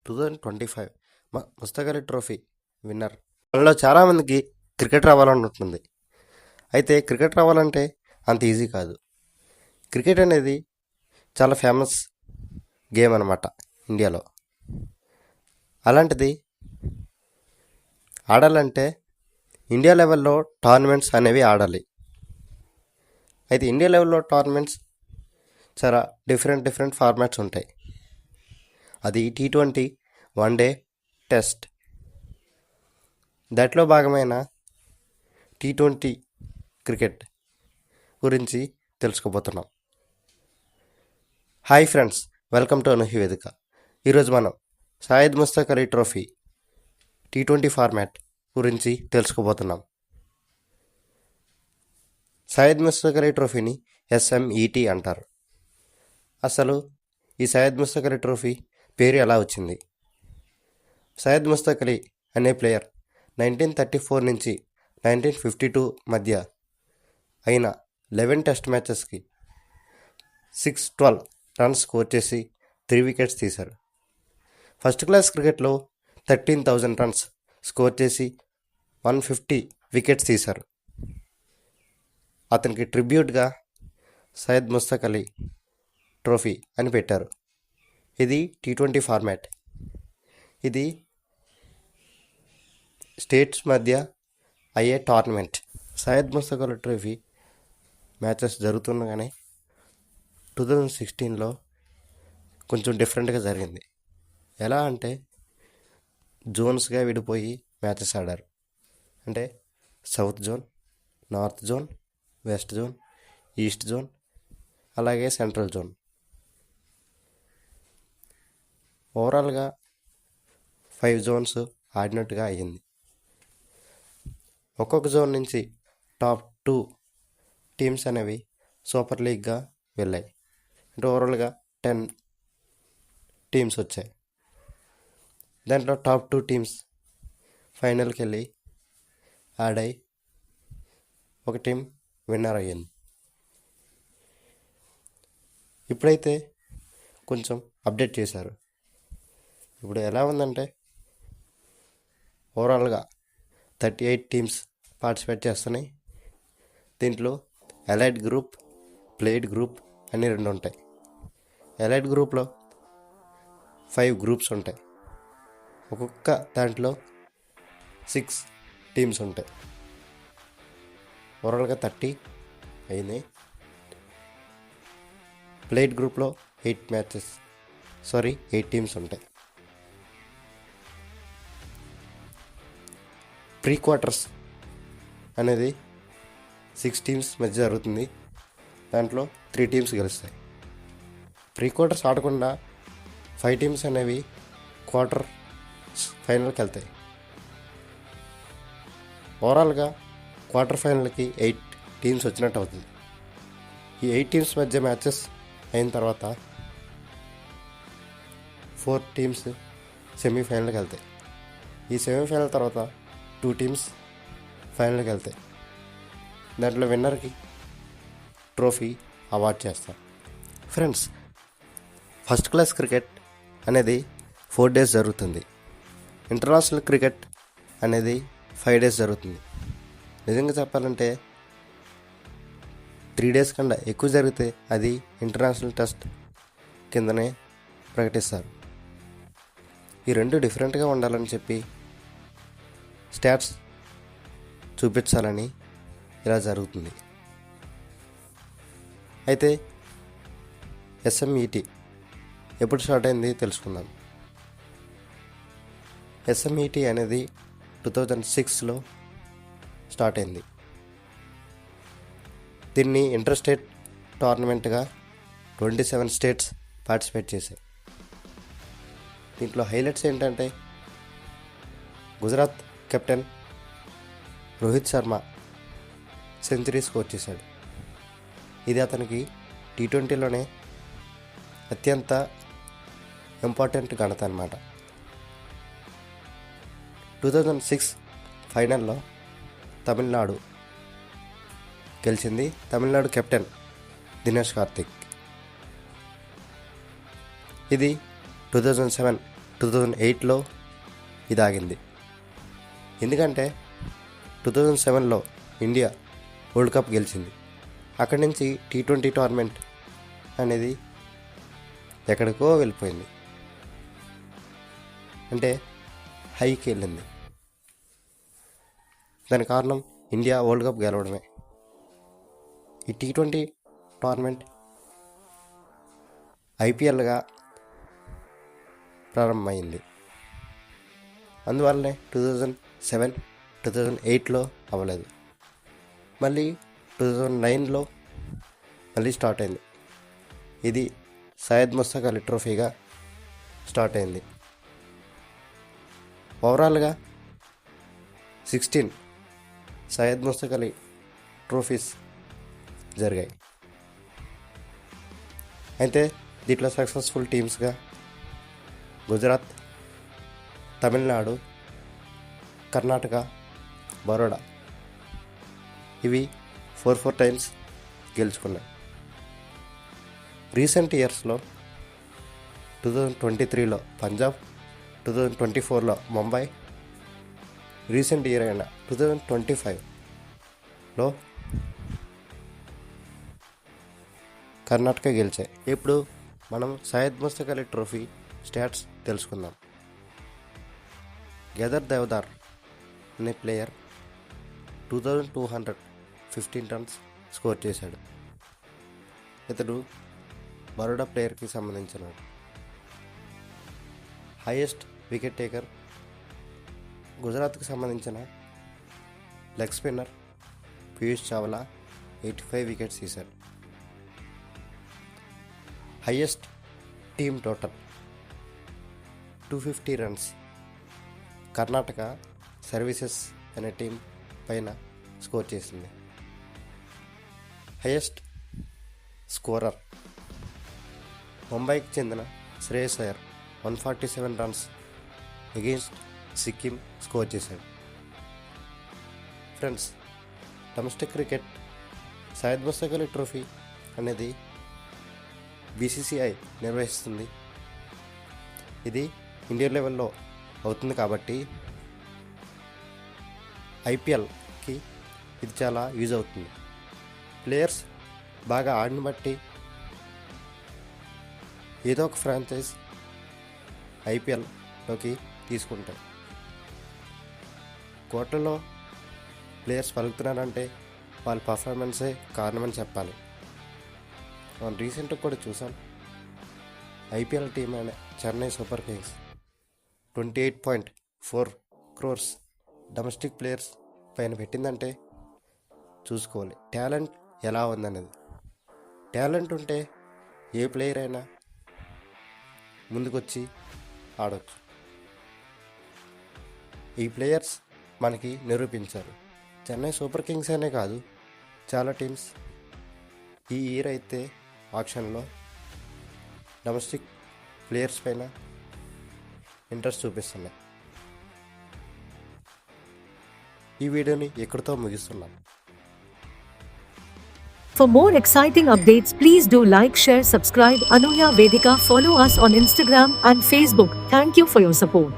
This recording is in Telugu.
2025 ముస్తక్ అలీ ట్రోఫీ విన్నర్. మనలో చాలామందికి క్రికెట్ రావాలని ఉంటుంది. అయితే క్రికెట్ రావాలంటే అంత ఈజీ కాదు. క్రికెట్ అనేది చాలా ఫేమస్ గేమ్ అన్నమాట ఇండియాలో. అలాంటిది ఆడాలంటే ఇండియా లెవెల్లో టోర్నమెంట్స్ అనేవి ఆడాలి. అయితే ఇండియా లెవెల్లో టోర్నమెంట్స్ చాలా డిఫరెంట్ ఫార్మాట్స్ ఉంటాయి. అది T20, వన్డే, టెస్ట్. దాంట్లో భాగమైన T20 క్రికెట్ గురించి తెలుసుకోబోతున్నాం. హాయ్ ఫ్రెండ్స్, వెల్కమ్ టు అనూహ్య వేదిక. ఈరోజు మనం Syed Mushtaq Ali trophy T20 format గురించి తెలుసుకోబోతున్నాం. సయ్యద్ ముస్తక్ అలీ ట్రోఫీని SMET అంటారు. అసలు ఈ సయ్యద్ ముస్తక్ అలీ ట్రోఫీ పేరు ఎలా వచ్చింది? సయ్యద్ ముస్తక్ అలీ అనే ప్లేయర్ 1934 నుంచి 1952 మధ్య అయిన 11 టెస్ట్ మ్యాచెస్కి 612 రన్స్ స్కోర్ చేసి 3 వికెట్స్ తీశారు. ఫస్ట్ క్లాస్ క్రికెట్లో 13,000 రన్స్ స్కోర్ చేసి 150 వికెట్స్ తీశారు. అతనికి ట్రిబ్యూట్గా సయ్యద్ ముస్తక్ అలీ ట్రోఫీ అని పెట్టారు. ఇది T20 ఫార్మాట్. ఇది స్టేట్స్ మధ్య అయ్యే tournament. Syed Mushtaq Ali trophy matches జరుగుతుండగానే 2016లో కొంచెం డిఫరెంట్గా జరిగింది. ఎలా అంటే జోన్స్గా విడిపోయి మ్యాచెస్ ఆడారు. అంటే south zone, north zone, west zone, east zone, అలాగే సెంట్రల్ జోన్. ఓవరాల్గా 5 జోన్స్ ఆడినట్టుగా అయ్యింది. ఒక్కొక్క జోన్ నుంచి టాప్ 2 టీమ్స్ అనేవి సూపర్ లీగ్గా వెళ్ళాయి. అంటే ఓవరాల్గా 10 టీమ్స్ వచ్చాయి. దాంట్లో టాప్ 2 టీమ్స్ ఫైనల్కి వెళ్ళి ఆడాయి. ఒక టీం విన్నర్ అయ్యింది. ఇప్పుడైతే కొంచెం అప్డేట్ చేశారు. ఇప్పుడు ఎలా ఉందంటే ఓవరాల్గా 38 టీమ్స్ పార్టిసిపేట్ చేస్తున్నాయి. దీంట్లో ఎలైట్ గ్రూప్, ప్లేడ్ గ్రూప్ అని 2 ఉంటాయి. ఎలైట్ గ్రూప్లో 5 గ్రూప్స్ ఉంటాయి. ఒక్కొక్క దాంట్లో 6 టీమ్స్ ఉంటాయి. ఓవరాల్గా 30 అయినాయి. ప్లేడ్ గ్రూప్లో 8 టీమ్స్ ఉంటాయి. ప్రీ క్వార్టర్స్ అనేది 6 టీమ్స్ మధ్య జరుగుతుంది. దాంట్లో 3 టీమ్స్ గెలుస్తాయి. ప్రీ క్వార్టర్స్ ఆడకుండా 5 టీమ్స్ అనేవి క్వార్టర్ ఫైనల్కి వెళ్తాయి. ఓవరాల్గా క్వార్టర్ ఫైనల్కి 8 టీమ్స్ వచ్చినట్టు అవుతుంది. ఈ 8 టీమ్స్ మధ్య మ్యాచెస్ అయిన తర్వాత 4 టీమ్స్ సెమీఫైనల్కి వెళ్తాయి. ఈ సెమీఫైనల్ తర్వాత 2 టీమ్స్ ఫైనల్కి వెళ్తాయి. దాంట్లో విన్నర్కి ట్రోఫీ అవార్డ్ చేస్తారు. ఫ్రెండ్స్, ఫస్ట్ క్లాస్ క్రికెట్ అనేది 4 డేస్ జరుగుతుంది. ఇంటర్నేషనల్ క్రికెట్ అనేది 5 డేస్ జరుగుతుంది. నిజంగా చెప్పాలంటే 3 డేస్ కన్నా ఎక్కువ జరిగితే అది ఇంటర్నేషనల్ టెస్ట్ కిందనే ప్రకటిస్తారు. ఈ 2 డిఫరెంట్గా ఉండాలని చెప్పి స్టాట్స్ చూపించాలని ఇలా జరుగుతుంది. అయితే SMET ఎప్పుడు స్టార్ట్ అయింది తెలుసుకుందాం. SMET అనేది 2006లో స్టార్ట్ అయింది. దీన్ని ఇంటర్ స్టేట్ టోర్నమెంట్గా 27 స్టేట్స్ పార్టిసిపేట్ చేశాయి. దీంట్లో హైలైట్స్ ఏంటంటే Gujarat captain Rohit Sharma century score చేశాడు. ఇది అతనికి T20లోనే అత్యంత ఇంపార్టెంట్ ఘనత అన్నమాట. 2006 ఫైనల్లో తమిళనాడు గెలిచింది. తమిళనాడు కెప్టెన్ దినేష్ కార్తిక్. ఇది 2007 2008లో ఇది ఆగింది. ఎందుకంటే 2007లో ఇండియా వరల్డ్ కప్ గెలిచింది. అక్కడి నుంచి T20 టోర్నమెంట్ అనేది ఎక్కడికో వెళ్ళిపోయింది, అంటే హైకి వెళ్ళింది. దాని కారణం ఇండియా వరల్డ్ కప్ గెలవడమే. ఈ T20 టోర్నమెంట్ IPLగా ప్రారంభమైంది. అందువల్లనే 2007, 2008లో అవ్వలేదు. మళ్ళీ 2009లో మళ్ళీ స్టార్ట్ అయింది. ఇది సయ్యద్ ముస్తక్ అలీ ట్రోఫీగా స్టార్ట్ అయింది. ఓవరాల్గా 16 సయ్యద్ ముస్తక్ అలీ ట్రోఫీస్ జరిగాయి. అయితే దీంట్లో సక్సెస్ఫుల్ టీమ్స్గా గుజరాత్, తమిళనాడు, కర్ణాటక, బరోడా ఇవి 4 టైమ్స్ గెలుచుకున్నాయి. రీసెంట్ ఇయర్స్లో 2023లో పంజాబ్, 2024లో ముంబై, రీసెంట్ ఇయర్ అయిన 2025లో కర్ణాటక గెలిచాయి. ఇప్పుడు మనం సయ్యద్ ముస్తక్ అలీ ట్రోఫీ స్టాట్స్ తెలుసుకుందాం. కేదార్ దేవదార్ అనే ప్లేయర్ 2215 రన్స్ స్కోర్ చేశాడు. ఇతడు బరోడా ప్లేయర్కి సంబంధించినవాడు. హైయెస్ట్ వికెట్ టేకర్ గుజరాత్కి సంబంధించిన leg spinner Piyush Chawla 85 wickets తీశాడు. Highest team total 250 runs Karnataka services అనే టీం పైన స్కోర్ చేసింది. హైయెస్ట్ స్కోరర్ ముంబైకి చెందిన Shreyas Iyer 147 runs against Sikkim score చేశాడు. Friends, domestic cricket Syed Mushtaq Ali trophy అనేది BCCI నిర్వహిస్తుంది. ఇది ఇండియా లెవెల్లో అవుతుంది కాబట్టి IPLకి ఇది చాలా యూజ్ అవుతుంది. ప్లేయర్స్ బాగా ఆడిన బట్టి ఏదో ఒక ఫ్రాంచైజ్ IPLలోకి తీసుకుంటాయి. కోట్లలో ప్లేయర్స్ పలుకుతున్నారంటే వాళ్ళ పర్ఫార్మెన్సే కారణమని చెప్పాలి. మనం రీసెంట్గా కూడా చూసాం. IPL టీం అయిన Chennai super Kings 28.4 crores domestic players పైన పెట్టిందంటే చూసుకోవాలి టాలెంట్ ఎలా ఉందనేది. టాలెంట్ ఉంటే ఏ ప్లేయర్ అయినా ముందుకొచ్చి ఆడవచ్చు. ఈ ప్లేయర్స్ మనకి నిరూపించారు. చెన్నై సూపర్ కింగ్స్ అనే కాదు, చాలా టీమ్స్ ఈ ఇయర్ అయితే ఆక్షన్లో డొమెస్టిక్ ప్లేయర్స్ పైన ఇంట్రెస్ట్ చూపిస్తున్నాయి. ఈ వీడియోని ఇక్కడితో ముగిస్తున్నాం. For more exciting updates, please do like, share, subscribe Anuya Vedika. Follow us on Instagram and Facebook. Thank you for your support.